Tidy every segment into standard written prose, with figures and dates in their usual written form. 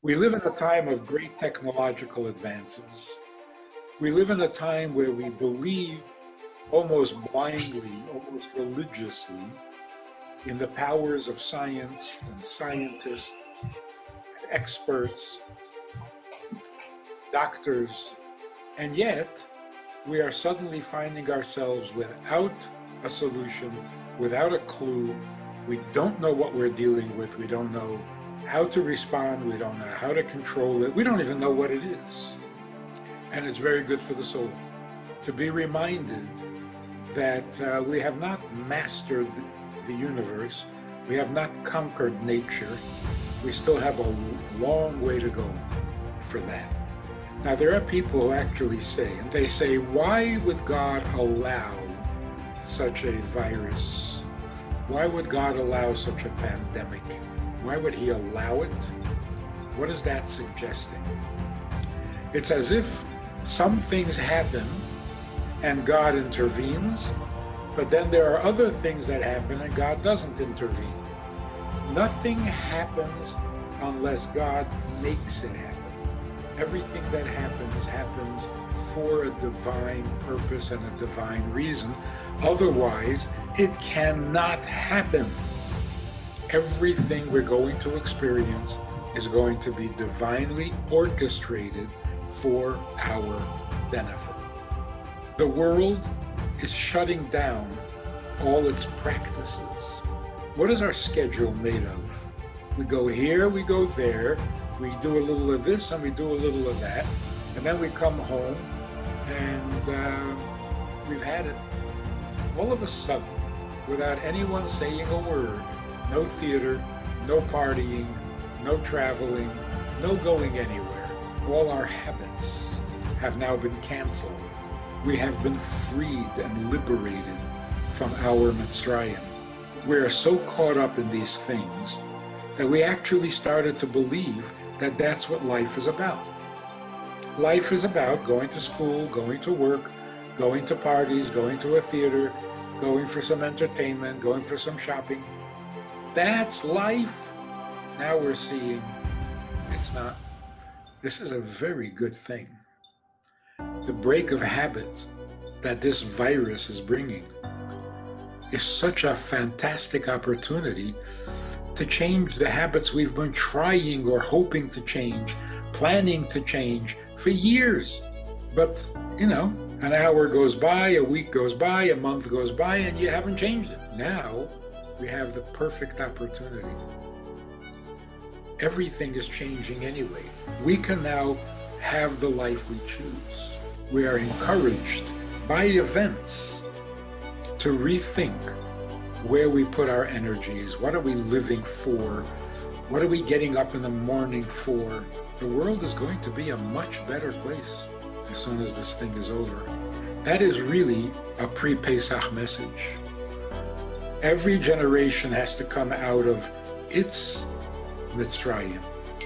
We live in a time of great technological advances. We live in a time where we believe almost blindly, almost religiously, in the powers of science and scientists, and experts, doctors, and yet we are suddenly finding ourselves without a solution, without a clue. We don't know what we're dealing with. We don't know how to respond. We don't know how to control it. We don't even know what it is. And it's very good for the soul to be reminded that we have not mastered the universe. We have not conquered nature. We still have a long way to go for that. Now, there are people who actually say, and they say, why would God allow such a virus? Why would God allow such a pandemic? Why would he allow it? What is that suggesting? It's as if some things happen and God intervenes, but then there are other things that happen and God doesn't intervene. Nothing happens unless God makes it happen. Everything that happens for a divine purpose and a divine reason. Otherwise, it cannot happen. Everything we're going to experience is going to be divinely orchestrated for our benefit. The world is shutting down all its practices. What is our schedule made of? We go here, we go there, we do a little of this and we do a little of that, and then we come home and we've had it. All of a sudden, without anyone saying a word, no theater, no partying, no traveling, no going anywhere. All our habits have now been canceled. We have been freed and liberated from our Mitzrayim. We are so caught up in these things that we actually started to believe that that's what life is about. Life is about going to school, going to work, going to parties, going to a theater, going for some entertainment, going for some shopping. That's life. Now we're seeing it's not. This is a very good thing. The break of habit that this virus is bringing is such a fantastic opportunity to change the habits we've been trying or hoping to change, planning to change for years. But, an hour goes by, a week goes by, a month goes by, and you haven't changed it. Now, we have the perfect opportunity. Everything is changing anyway. We can now have the life we choose. We are encouraged by events to rethink where we put our energies. What are we living for? What are we getting up in the morning for? The world is going to be a much better place as soon as this thing is over. That is really a pre-Pesach message. Every generation has to come out of its Mitzrayim,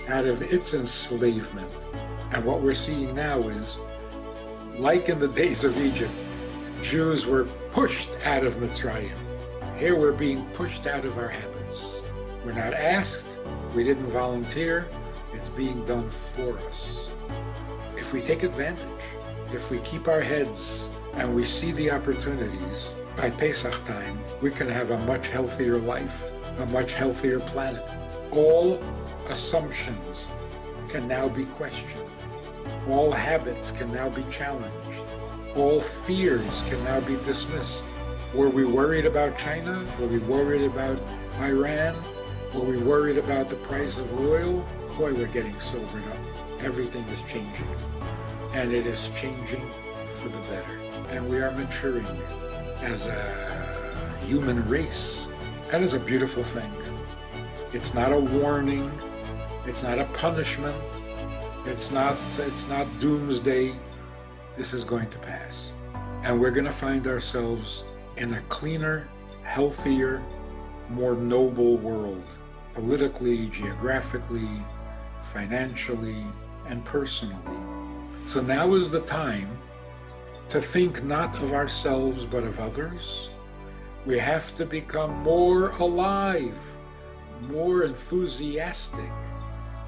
out of its enslavement. And what we're seeing now is, like in the days of Egypt, Jews were pushed out of Mitzrayim. Here we're being pushed out of our habits. We're not asked, we didn't volunteer, it's being done for us. If we take advantage, if we keep our heads and we see the opportunities, by Pesach time, we can have a much healthier life, a much healthier planet. All assumptions can now be questioned. All habits can now be challenged. All fears can now be dismissed. Were we worried about China? Were we worried about Iran? Were we worried about the price of oil? Boy, we're getting sobered up. Everything is changing. And it is changing for the better. And we are maturing as a human race. That is a beautiful thing. It's not a warning. It's not a punishment. It's not doomsday. This is going to pass. And we're going to find ourselves in a cleaner, healthier, more noble world, politically, geographically, financially, and personally. So now is the time to think not of ourselves but of others. We have to become more alive, more enthusiastic,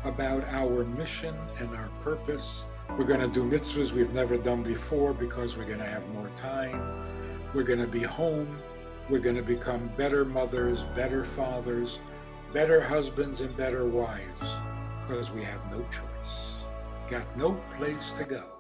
about our mission and our purpose. We're going to do mitzvahs we've never done before because we're going to have more time. We're going to be home. We're going to become better mothers, better fathers, better husbands, and better wives because we have no choice. Got no place to go.